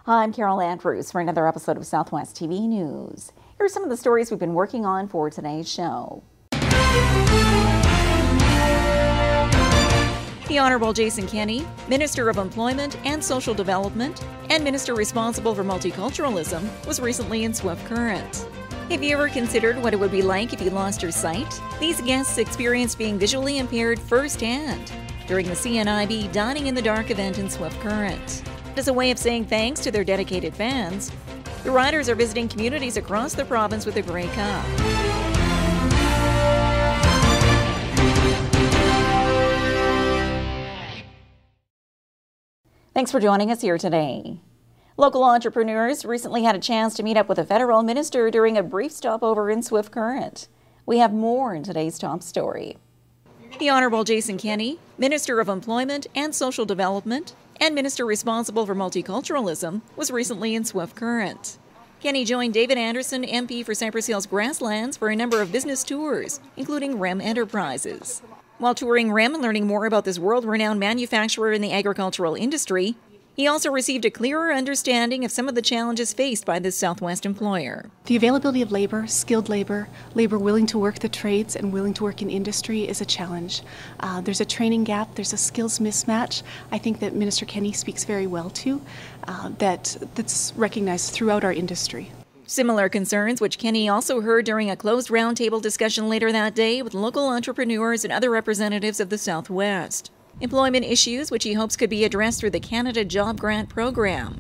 Hi, I'm Carol Andrews for another episode of Southwest TV News. Here are some of the stories we've been working on for today's show. The Honourable Jason Kenny, Minister of Employment and Social Development and Minister responsible for multiculturalism, was recently in Swift Current. Have you ever considered what it would be like if you lost your sight? These guests experienced being visually impaired firsthand during the CNIB Dining in the Dark event in Swift Current. As a way of saying thanks to their dedicated fans, the Riders are visiting communities across the province with a Grey Cup. Thanks for joining us here today. Local entrepreneurs recently had a chance to meet up with a federal minister during a brief stopover in Swift Current. We have more in today's top story. The Honourable Jason Kenny, Minister of Employment and Social Development and Minister responsible for multiculturalism, was recently in Swift Current. Kenny joined David Anderson, MP for Cypress Hills Grasslands, for a number of business tours, including REM Enterprises. While touring REM and learning more about this world-renowned manufacturer in the agricultural industry, he also received a clearer understanding of some of the challenges faced by this Southwest employer. The availability of labor, skilled labor, labor willing to work the trades and willing to work in industry is a challenge. There's a training gap, there's a skills mismatch. I think that Minister Kenny speaks very well to, that's recognized throughout our industry. Similar concerns, which Kenny also heard during a closed roundtable discussion later that day with local entrepreneurs and other representatives of the Southwest. Employment issues, which he hopes could be addressed through the Canada Job Grant Program,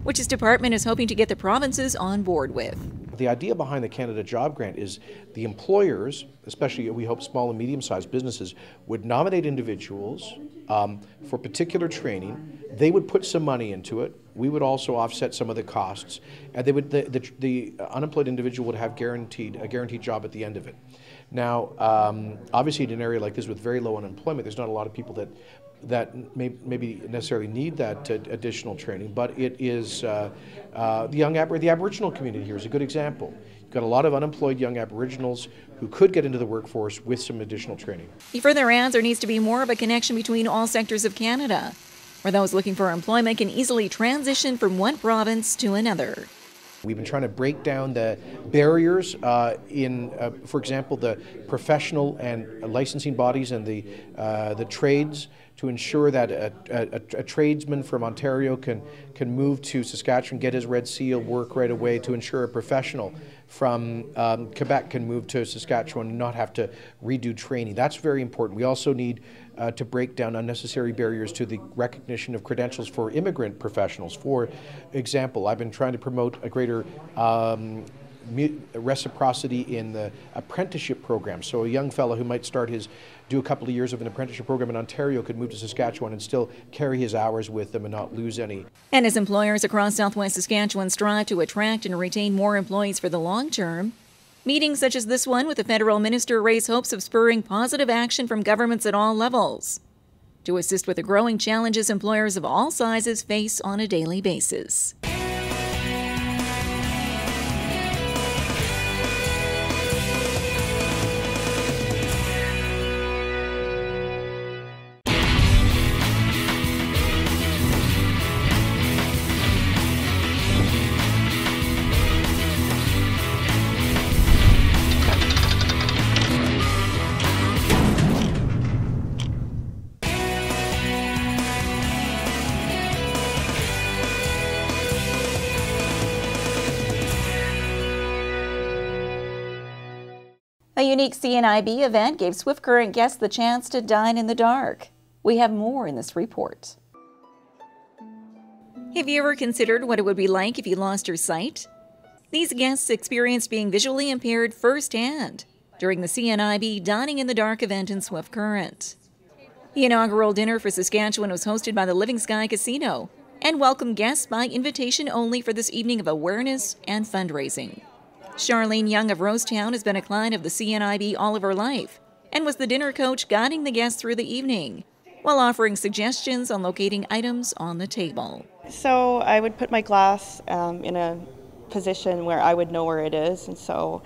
which his department is hoping to get the provinces on board with. The idea behind the Canada Job Grant is the employers, especially we hope small and medium-sized businesses, would nominate individuals for particular training. They would put some money into it. We would also offset some of the costs, and they would the unemployed individual would have a guaranteed job at the end of it. Now, obviously, in an area like this with very low unemployment, there's not a lot of people that maybe necessarily need that additional training, but it is the Aboriginal community here is a good example. You've got a lot of unemployed young Aboriginals who could get into the workforce with some additional training. He further adds there needs to be more of a connection between all sectors of Canada, where those looking for employment can easily transition from one province to another. We've been trying to break down the barriers for example, the professional and licensing bodies and the trades, to ensure that a tradesman from Ontario can move to Saskatchewan, get his red seal, work right away, to ensure a professional from Quebec can move to Saskatchewan and not have to redo training. That's very important. We also need to break down unnecessary barriers to the recognition of credentials for immigrant professionals. For example, I've been trying to promote a greater reciprocity in the apprenticeship program. So a young fellow who might do a couple of years of an apprenticeship program in Ontario could move to Saskatchewan and still carry his hours with them and not lose any. And as employers across Southwest Saskatchewan strive to attract and retain more employees for the long term, meetings such as this one with the federal minister raise hopes of spurring positive action from governments at all levels to assist with the growing challenges employers of all sizes face on a daily basis. A unique CNIB event gave Swift Current guests the chance to dine in the dark. We have more in this report. Have you ever considered what it would be like if you lost your sight? These guests experienced being visually impaired firsthand during the CNIB Dining in the Dark event in Swift Current. The inaugural dinner for Saskatchewan was hosted by the Living Sky Casino and welcomed guests by invitation only for this evening of awareness and fundraising. Charlene Young of Rosetown has been a client of the CNIB all of her life and was the dinner coach guiding the guests through the evening while offering suggestions on locating items on the table. So I would put my glass in a position where I would know where it is, and so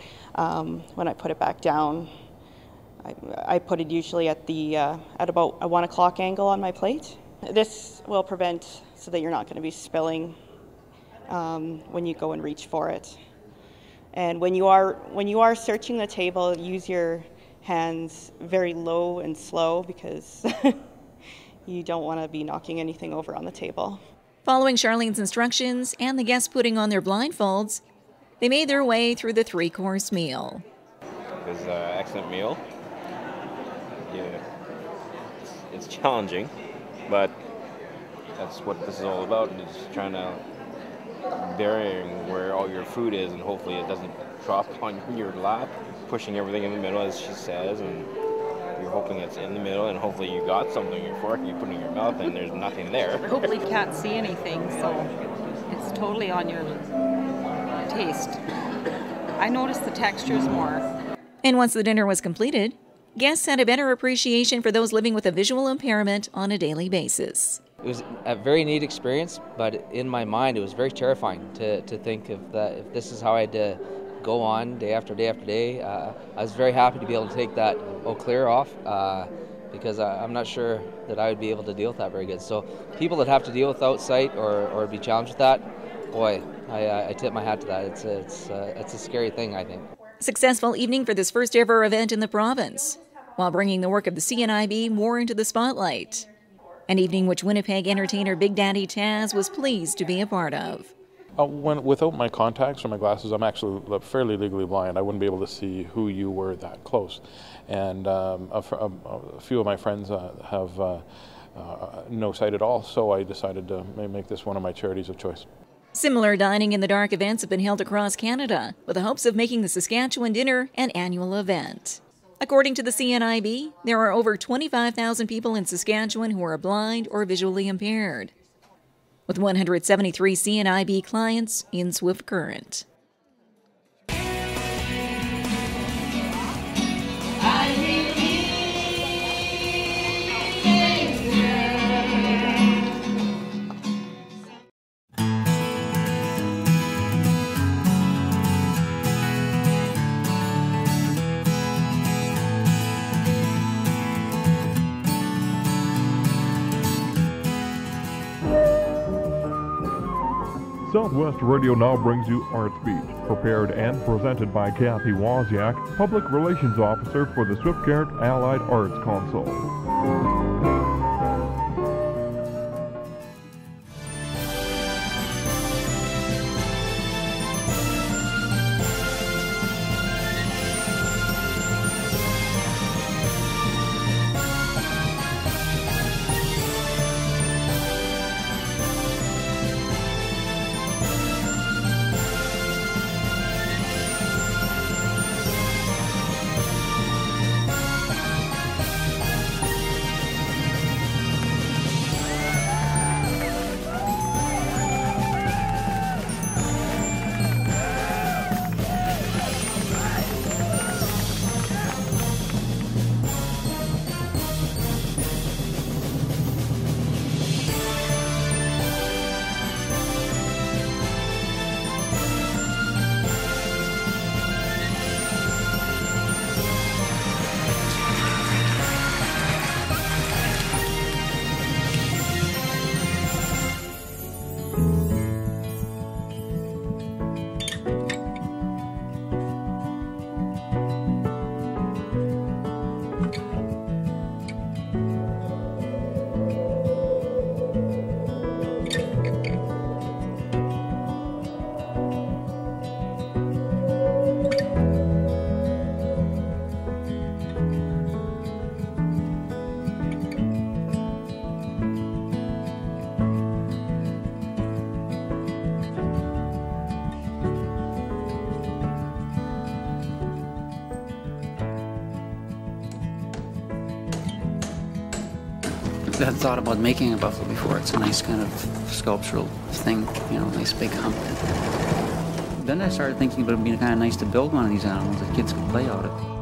when I put it back down, I put it usually at about a 1 o'clock angle on my plate. This will prevent so that you're not going to be spilling when you go and reach for it. And when you are searching the table, use your hands very low and slow because you don't want to be knocking anything over on the table. Following Charlene's instructions and the guests putting on their blindfolds, they made their way through the 3-course meal. It was an excellent meal. Yeah, it's challenging, but that's what this is all about. And it's trying to varying where all your food is, and hopefully it doesn't drop on your lap, pushing everything in the middle, as she says, and you're hoping it's in the middle, and hopefully you got something in your fork and you put it in your mouth and there's nothing there. Hopefully you can't see anything, so it's totally on your taste. I noticed the textures more. And once the dinner was completed, guests had a better appreciation for those living with a visual impairment on a daily basis. It was a very neat experience, but in my mind it was very terrifying to think of that, if this is how I had to go on day after day after day. I was very happy to be able to take that Eau Claire off because I'm not sure that I would be able to deal with that very good. So people that have to deal with outsight or be challenged with that, boy, I tip my hat to that. It's a scary thing, I think. Successful evening for this first ever event in the province, while bringing the work of the CNIB more into the spotlight. An evening which Winnipeg entertainer Big Daddy Taz was pleased to be a part of. Without my contacts or my glasses, I'm actually fairly legally blind. I wouldn't be able to see who you were that close. And a few of my friends have no sight at all, so I decided to make this one of my charities of choice. Similar dining in the dark events have been held across Canada, with the hopes of making the Saskatchewan Dinner an annual event. According to the CNIB, there are over 25,000 people in Saskatchewan who are blind or visually impaired, with 173 CNIB clients in Swift Current. Southwest Radio now brings you Arts Beat, prepared and presented by Kathy Wozniak, Public Relations Officer for the Swift Current Allied Arts Council. I had thought about making a buffalo before. It's a nice kind of sculptural thing, you know, nice big hump. Then I started thinking about it being kind of nice to build one of these animals that kids could play out of.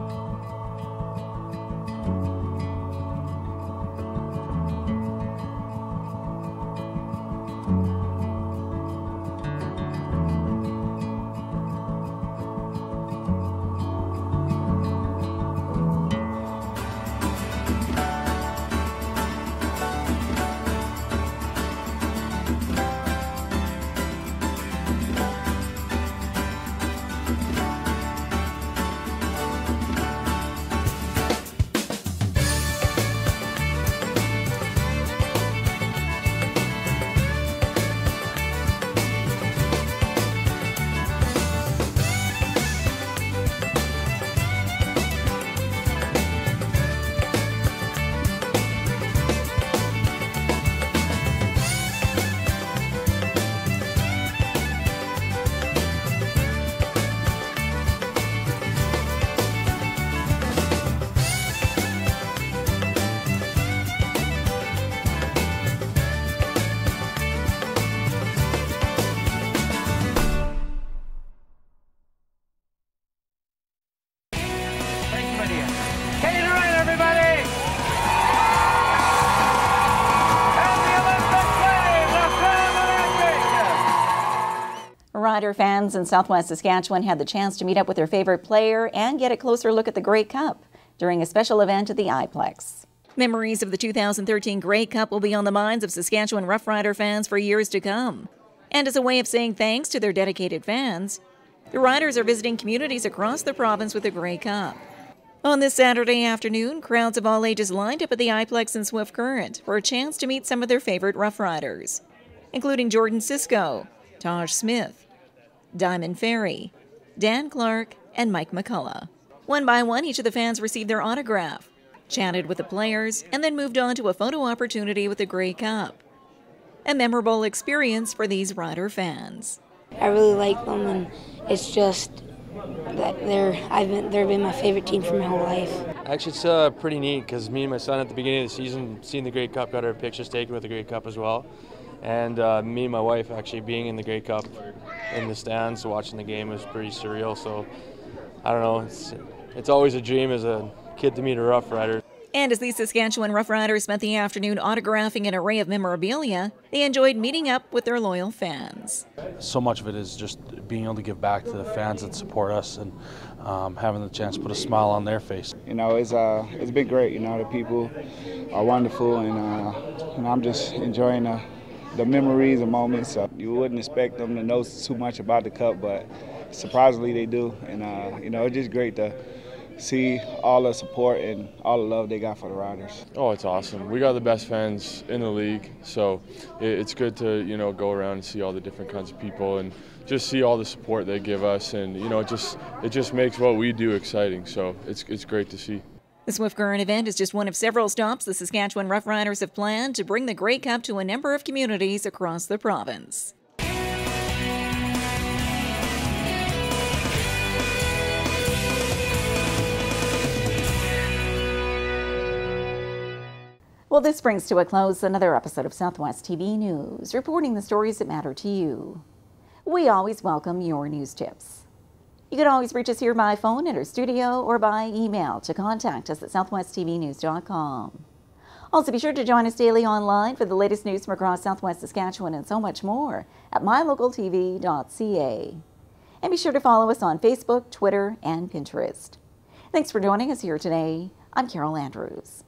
Rider fans in Southwest Saskatchewan had the chance to meet up with their favorite player and get a closer look at the Grey Cup during a special event at the iplex. Memories of the 2013 Grey Cup will be on the minds of Saskatchewan Roughrider fans for years to come. And as a way of saying thanks to their dedicated fans, the Riders are visiting communities across the province with the Grey Cup. On this Saturday afternoon, crowds of all ages lined up at the iplex in Swift Current for a chance to meet some of their favorite Roughriders, including Jordan Cisco, Taj Smith, Diamond Ferry, Dan Clark, and Mike McCullough. One by one, each of the fans received their autograph, chatted with the players, and then moved on to a photo opportunity with the Grey Cup. A memorable experience for these Rider fans. I really like them, and it's just that they've been my favorite team for my whole life. Actually, it's pretty neat because me and my son at the beginning of the season, seeing the Grey Cup, got our pictures taken with the Grey Cup as well. And me and my wife actually being in the Grey Cup in the stands watching the game was pretty surreal. So I don't know, it's always a dream as a kid to meet a Roughrider. And as these Saskatchewan Roughriders spent the afternoon autographing an array of memorabilia, they enjoyed meeting up with their loyal fans. So much of it is just being able to give back to the fans that support us and having the chance to put a smile on their face. You know, it's been great. You know, the people are wonderful, and I'm just enjoying the memories and moments. You wouldn't expect them to know too much about the Cup, but surprisingly they do. And you know, it's just great to see all the support and all the love they got for the Riders. Oh, it's awesome. We got the best fans in the league, so it's good to, you know, go around and see all the different kinds of people and just see all the support they give us, and you know, it just makes what we do exciting. So it's great to see. The Swift Current event is just one of several stops the Saskatchewan Roughriders have planned to bring the Grey Cup to a number of communities across the province. Well, this brings to a close another episode of Southwest TV News, reporting the stories that matter to you. We always welcome your news tips. You can always reach us here by phone at our studio or by email to contact us at southwesttvnews.com. Also, be sure to join us daily online for the latest news from across Southwest Saskatchewan and so much more at mylocaltv.ca. And be sure to follow us on Facebook, Twitter, and Pinterest. Thanks for joining us here today. I'm Carol Andrews.